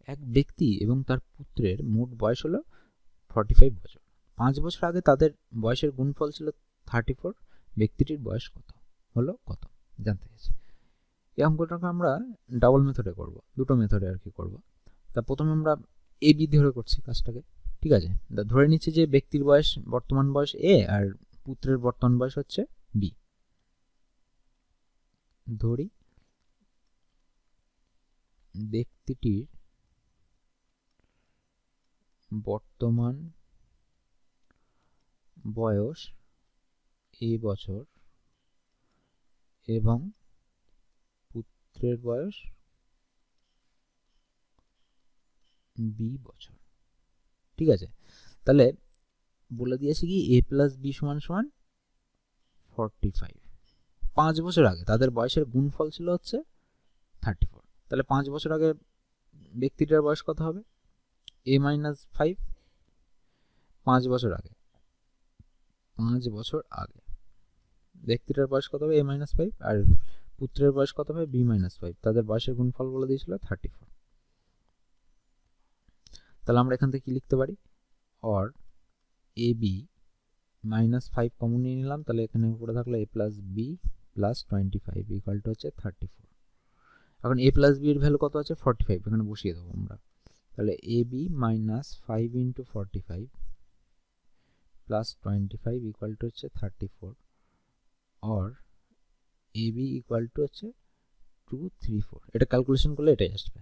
এক ব্যক্তি এবং তার পুত্রের মোট বয়স হলো 45 বছর। 5 বছর আগে তাদের বয়সের গুণফল ছিল 34। ব্যক্তিটির বয়স কত হলো কত জানতে চাইছে। এই অঙ্কটাকে আমরা ডাবল মেথডে করব, দুটো মেথডে আর কি করব। তা প্রথমে আমরা এ বি ধরে করছি কাজটাকে, ঠিক আছে। ধরে নিচ্ছি যে ব্যক্তির বয়স বর্তমান বয়স এ আর পুত্রের বর্তমান বয়স হচ্ছে বি। ধরি ব্যক্তিটির বর্তমান বয়স এ বছর এবং পুত্রের বয়স বি বছর, ঠিক আছে। তাহলে বলে দিয়েছে কি এ প্লাস বি সমান সমান 45। 5 বছর আগে তাদের বয়সের গুণফল ছিল হচ্ছে 34। তাহলে 5 বছর আগে ব্যক্তিটার বয়স কত হবে? এ মাইনাস 5। 5 বছর আগে, 5 বছর আগে ব্যক্তিটার বয়স কত হবে? এ মাইনাস 5। আর পুত্রের বয়স কত হবে? B minus 5। তাদের বয়সের গুণফল বলে দিয়েছিল 34। তাহলে আমরা এখান থেকে কি লিখতে পারি? Or a b minus 5 common নিয়ে নিলাম, তাহলে এখানে উপরে থাকলো a plus b plus 25 equal to হচ্ছে 34। এখন এ প্লাস বি এর ভ্যালু কত আছে? 45, এখানে বসিয়ে দেবো আমরা। তাহলে a b minus 5 into 45 plus 25 equal to হচ্ছে 34, or a b equal to হচ্ছে 234। এটা ক্যালকুলেশন করলে এটাই আসবে।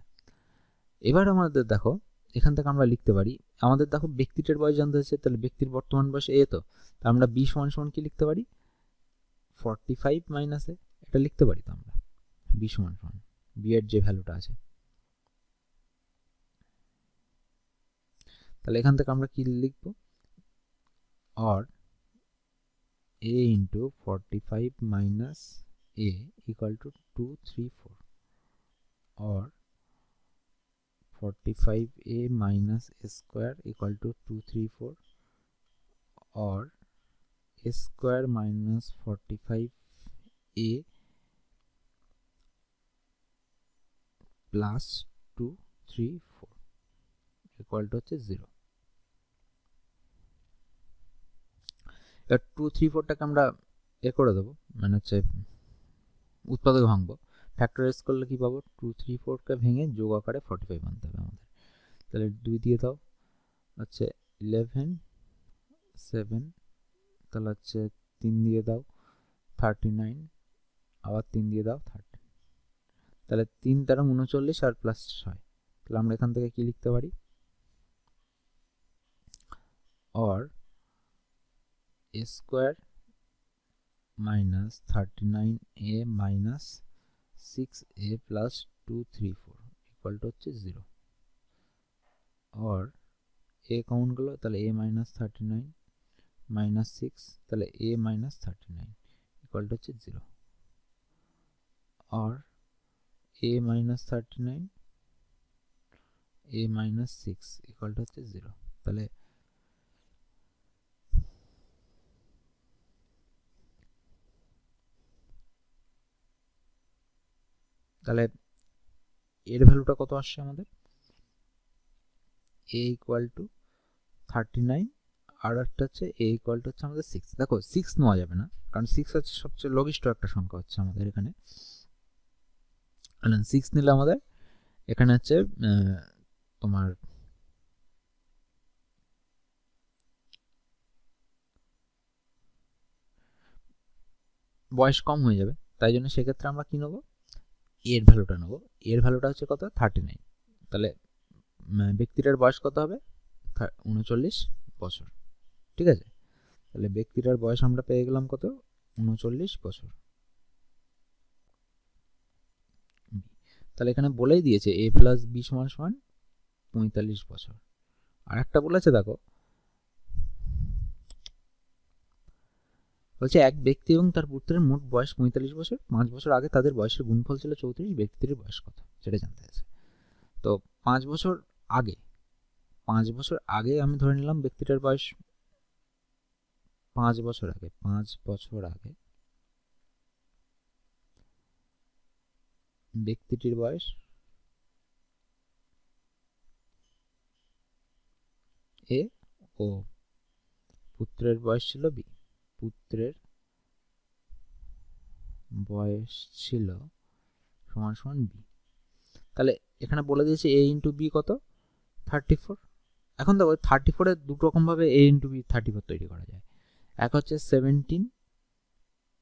এবার আমাদের দেখো এখান থেকে আমরা লিখতে পারি, আমাদের দেখো ব্যক্তিটার বয়স জানতে হচ্ছে, তাহলে ব্যক্তির বর্তমান বয়স এ, তো আমরা বি সমান সমান কি লিখতে পারি? 45 মাইনাস এ, এটা লিখতে পারি তো আমরা বি সমান সমান বি এর যে ভ্যালুটা আছে। তাহলে এখান থেকে আমরা কি লিখবো? Or a into 45 minus A equal to 234, or 45a minus a square equal to 234, or a square minus 45a plus 234 equal to হচ্ছে 0। এবার 234টাকে আমরা এ করে দেবো, মানে হচ্ছে উৎপাদক ভাঙবো। ফ্যাক্টরাইজ করলে কি পাবো? 234কে ভেঙে যোগ আকারে 45 আনতে হবে আমাদের। তাহলে 2 দিয়ে দাও হচ্ছে 11, 7, তাহলে হচ্ছে 3 দিয়ে দাও 39, আবার 3 দিয়ে দাও 30। তাহলে 3 দ্বারা 39 আর প্লাস 6। তাহলে আমরা এখান থেকে কি লিখতে পারি? Or A square minus 39a minus 6a plus 234 equal to হচ্ছে 0। অর এ কমন গেল, তাহলে a মাইনাস 39 মাইনাস 6, তাহলে a মাইনাস 39 ইকুয়াল টু হচ্ছে 0। Or a minus 39 a minus 6 equal to হচ্ছে 0। তাহলে তাহলে এর ভ্যালুটা কত আসছে আমাদের? a ইকুয়াল টু 39 আর একটা হচ্ছে a ইকুয়াল টু হচ্ছে আমাদের 6। দেখো 6 নেওয়া যাবে না, কারণ 6 হচ্ছে সবচেয়ে লঘিষ্ঠ একটা সংখ্যা হচ্ছে আমাদের এখানে। 6 নিলে আমাদের এখানে হচ্ছে তোমার বয়স কম হয়ে যাবে, তাই জন্য সেক্ষেত্রে আমরা কি নেবো? এর ভ্যালুটা নেবো। এর ভ্যালুটা হচ্ছে কত? 39। তাহলে ব্যক্তিটার বয়স কত হবে? 39 বছর, ঠিক আছে। তাহলে ব্যক্তিটার বয়স আমরা পেয়ে গেলাম কত? 39 বছর। তাহলে এখানে বলেই দিয়েছে এ প্লাস বি সমান সমান 45 বছর। আর একটা বলেছে দেখো, বলছে এক ব্যক্তি এবং তার পুত্রের মোট বয়স 45 বছর। 5 বছর আগে তাদের বয়সের গুণফল ছিল 34। ব্যক্তিটির বয়স কত সেটা জানতে চাইছে। তো 5 বছর আগে, 5 বছর আগে আমি ধরে নিলাম ব্যক্তিটার বয়স 5 বছর আগে, 5 বছর আগে ব্যক্তিটির বয়স এ ও পুত্রের বয়স ছিল বি, পুত্রের বয়স ছিল সমান সমান বি। তাহলে এখানে বলে দিয়েছে এ ইন্টু বি কত 34। এখন দেখো 34-এর দুটো রকমভাবে এ ইন্টু বি 34 তৈরি করা যায়। এক হচ্ছে 17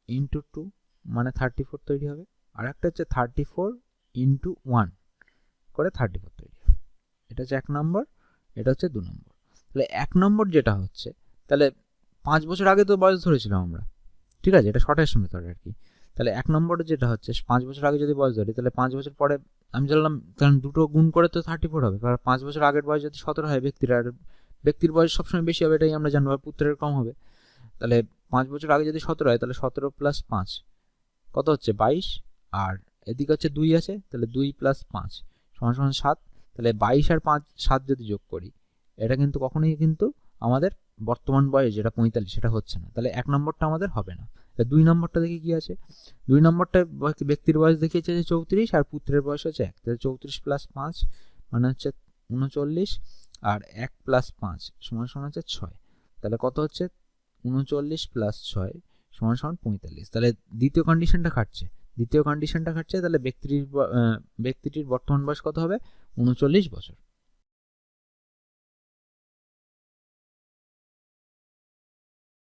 ইন্টু 2 মানে 34 তৈরি হবে, আর একটা হচ্ছে 34 ইন্টু 1 করে 34 তৈরি হবে। এটা হচ্ছে 1 নম্বর, এটা হচ্ছে 2 নম্বর। তাহলে 1 নম্বর যেটা হচ্ছে, তাহলে 5 বছর আগে তো বয়স ধরেছিলাম আমরা, ঠিক আছে, এটা শর্টেস্ট মেথড আর কি। তাহলে 1 নম্বরে যেটা হচ্ছে 5 বছর আগে যদি বয়স ধরি, তাহলে 5 বছর পরে আমি জানলাম, কারণ দুটো গুণ করে তো 34 হবে, কারণ 5 বছর আগের বয়স যদি 17 হয় ব্যক্তির, আর ব্যক্তির বয়স সবসময় বেশি হবে, এটাই আমরা জানবো, আর পুত্রের কম হবে। তাহলে 5 বছর আগে যদি 17 হয়, তাহলে 17 প্লাস 5 কত হচ্ছে 22, আর এদিকে হচ্ছে 2 আছে, তাহলে 2 প্লাস 5 সমান সমান 7। তাহলে 22 আর 5 7 যদি যোগ করি, এটা কিন্তু কখনোই কিন্তু আমাদের বর্তমান বয়স যেটা 45 সেটা হচ্ছে না। তাহলে 1 নম্বরটা আমাদের হবে না। 2 নম্বরটা দেখি কি আছে। 2 নম্বরটা ব্যক্তির বয়স দেখিয়েছে যে 34, আর পুত্রের বয়স হচ্ছে 1। তাহলে 34 প্লাস 5 মানে হচ্ছে 39, আর 1 প্লাস 5 সমান সমান হচ্ছে 6। তাহলে কত হচ্ছে 39 প্লাস 6 সমান সমান 45। তাহলে দ্বিতীয় কন্ডিশনটা খাটছে, তাহলে ব্যক্তিটির বর্তমান বয়স কত হবে 39 বছর।